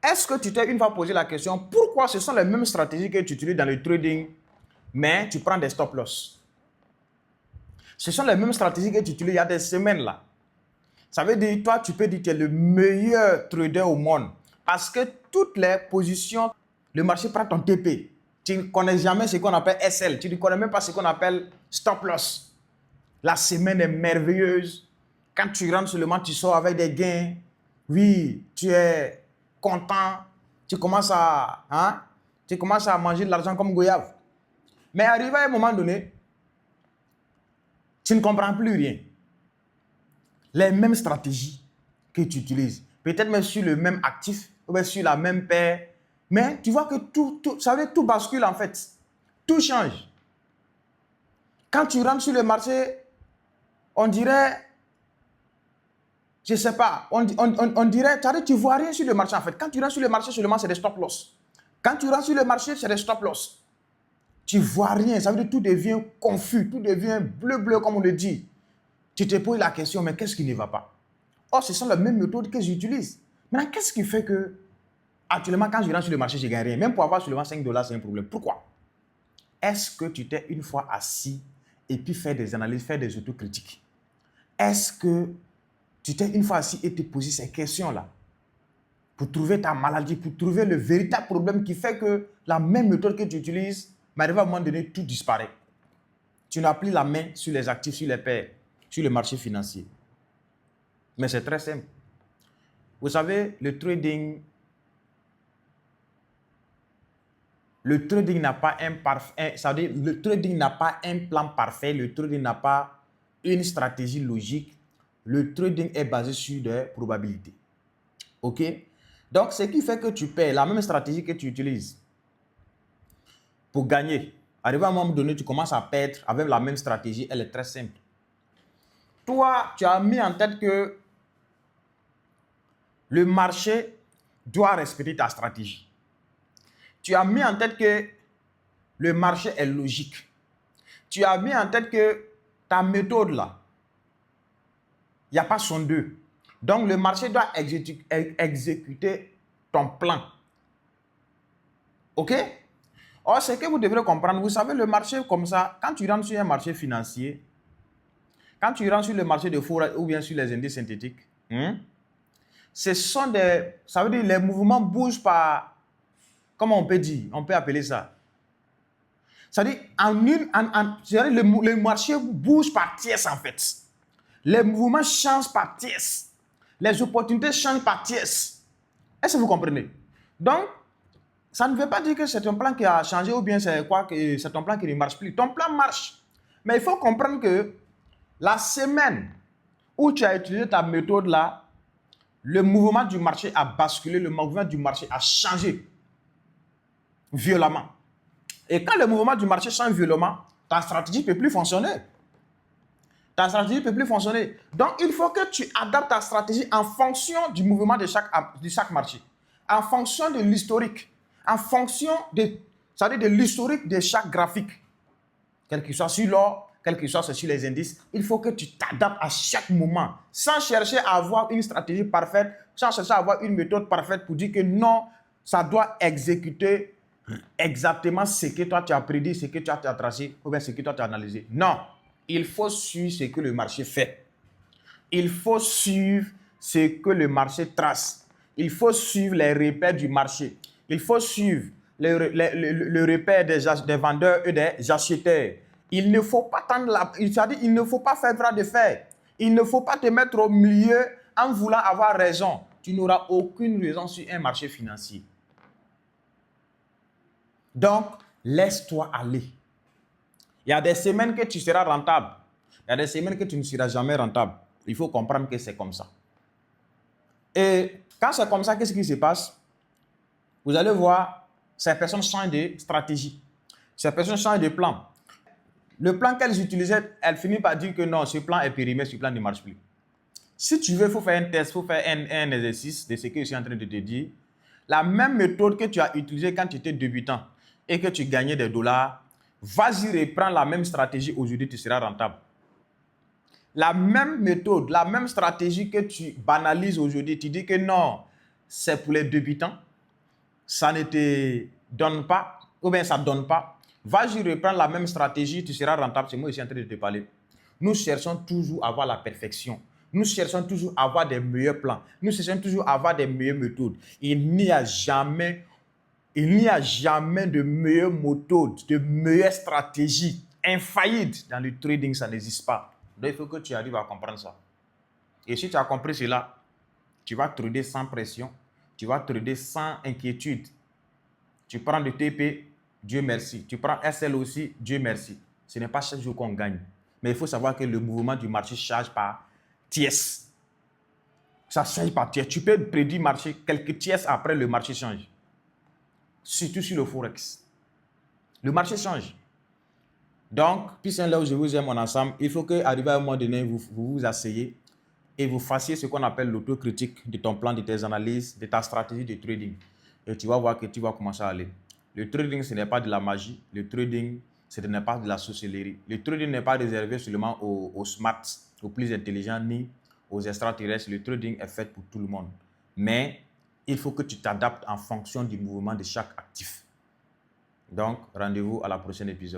Est-ce que tu t'es une fois posé la question, pourquoi ce sont les mêmes stratégies que tu utilises dans le trading, mais tu prends des stop-loss? Ce sont les mêmes stratégies que tu utilises il y a des semaines là. Ça veut dire, toi, tu peux dire que tu es le meilleur trader au monde. Parce que toutes les positions, le marché prend ton TP. Tu ne connais jamais ce qu'on appelle SL. Tu ne connais même pas ce qu'on appelle stop-loss. La semaine est merveilleuse. Quand tu rentres sur le marché, tu sors avec des gains. Oui, tu es content. Tu commences à manger de l'argent comme goyave. Mais arrivé à un moment donné, tu ne comprends plus rien. Les mêmes stratégies que tu utilises, peut-être même sur le même actif, ou bien sur la même paire, mais tu vois que tout bascule en fait. Tout change. Quand tu rentres sur le marché, on dirait, je ne sais pas, on dirait, tu ne vois rien sur le marché en fait. Quand tu rentres sur le marché, seulement c'est des stop-loss. Quand tu rentres sur le marché, c'est des stop-loss. Tu ne vois rien, ça veut dire que tout devient confus, tout devient bleu comme on le dit. Tu te poses la question, mais qu'est-ce qui ne va pas? Or, ce sont les mêmes méthodes que j'utilise. Maintenant, qu'est-ce qui fait que, actuellement, quand je rentre sur le marché, je ne gagne rien? Même pour avoir seulement 5 $, c'est un problème. Pourquoi? Est-ce que tu t'es une fois assis et puis fait des analyses, faire des autocritiques? Est-ce que tu t'es une fois assis et te posé ces questions-là pour trouver ta maladie, pour trouver le véritable problème qui fait que la même méthode que tu utilises, mais à un moment donné, tout disparaît. Tu n'as plus la main sur les actifs, sur les paires, sur le marché financier. Mais c'est très simple. Vous savez, le trading n'a pas le trading n'a pas un plan parfait, le trading n'a pas une stratégie logique. Le trading est basé sur des probabilités. OK? Donc, ce qui fait que tu perds la même stratégie que tu utilises pour gagner. Arrivé à un moment donné, tu commences à perdre avec la même stratégie, elle est très simple. Toi, tu as mis en tête que le marché doit respecter ta stratégie. Tu as mis en tête que le marché est logique. Tu as mis en tête que ta méthode là, il n'y a pas son deux. Donc, le marché doit exécuter ton plan. OK? Or, ce que vous devrez comprendre, vous savez, le marché comme ça, quand tu rentres sur un marché financier, quand tu rentres sur le marché de forex ou bien sur les indices synthétiques, ce sont des... Ça veut dire les mouvements bougent par... Comment on peut dire? On peut appeler ça. C'est-à-dire, le marché bouge par tiers en fait. Les mouvements changent par tiers. Les opportunités changent par tiers. Est-ce que vous comprenez? Donc, ça ne veut pas dire que c'est un plan qui a changé ou bien c'est quoi que c'est un plan qui ne marche plus. Ton plan marche. Mais il faut comprendre que la semaine où tu as utilisé ta méthode là, le mouvement du marché a basculé, le mouvement du marché a changé violemment. Et quand le mouvement du marché change violemment, ta stratégie ne peut plus fonctionner. Ta stratégie ne peut plus fonctionner. Donc, il faut que tu adaptes ta stratégie en fonction du mouvement de chaque marché, en fonction de l'historique, en fonction de l'historique de chaque graphique. Quel qu'il soit sur l'or, quel qu'il soit sur les indices, il faut que tu t'adaptes à chaque moment, sans chercher à avoir une stratégie parfaite, sans chercher à avoir une méthode parfaite pour dire que non, ça doit exécuter exactement ce que toi tu as prédit, ce que tu as tracé, ou bien ce que toi tu as analysé. Non, il faut suivre ce que le marché fait. Il faut suivre ce que le marché trace. Il faut suivre les repères du marché. Il faut suivre le repère des vendeurs et des acheteurs. Il ne faut pas il ne faut pas faire bras de fer. Il ne faut pas te mettre au milieu en voulant avoir raison. Tu n'auras aucune raison sur un marché financier. Donc, laisse-toi aller. Il y a des semaines que tu seras rentable. Il y a des semaines que tu ne seras jamais rentable. Il faut comprendre que c'est comme ça. Et quand c'est comme ça, qu'est-ce qui se passe? Vous allez voir, ces personnes changent de stratégie. Ces personnes changent de plan. Le plan qu'elles utilisaient, elles finissent par dire que non, ce plan est périmé, ce plan ne marche plus. Si tu veux, il faut faire un test, il faut faire un exercice de ce que je suis en train de te dire. La même méthode que tu as utilisée quand tu étais débutant et que tu gagnais des dollars, vas-y, reprends la même stratégie aujourd'hui, tu seras rentable. La même méthode, la même stratégie que tu banalises aujourd'hui, tu dis que non, c'est pour les débutants, ça ne te donne pas, ou bien ça ne donne pas, vas-y reprendre la même stratégie, tu seras rentable. C'est moi ici en train de te parler. Nous cherchons toujours à avoir la perfection. Nous cherchons toujours à avoir des meilleurs plans. Nous cherchons toujours à avoir des meilleures méthodes. Il n'y a jamais de meilleure méthode, de meilleure stratégie infaillible dans le trading, ça n'existe pas. Donc, il faut que tu arrives à comprendre ça. Et si tu as compris cela, tu vas trader sans pression, tu vas trader sans inquiétude. Tu prends le TP, Dieu merci. Tu prends SL aussi, Dieu merci. Ce n'est pas chaque jour qu'on gagne. Mais il faut savoir que le mouvement du marché change par tiers. Ça change par tiers. Tu peux prédire marché quelques tiers après le marché change. Surtout sur le Forex. Le marché change. Donc, puis c'est là où je vous aime en ensemble. Il faut qu'arriver à un moment donné, vous vous asseyez et vous fassiez ce qu'on appelle l'autocritique de ton plan, de tes analyses, de ta stratégie de trading. Et tu vas voir que tu vas commencer à aller. Le trading, ce n'est pas de la magie. Le trading, ce n'est pas de la sorcellerie. Le trading n'est pas réservé seulement aux smarts, aux plus intelligents, ni aux extraterrestres. Le trading est fait pour tout le monde. Mais il faut que tu t'adaptes en fonction du mouvement de chaque actif. Donc, rendez-vous à la prochaine épisode.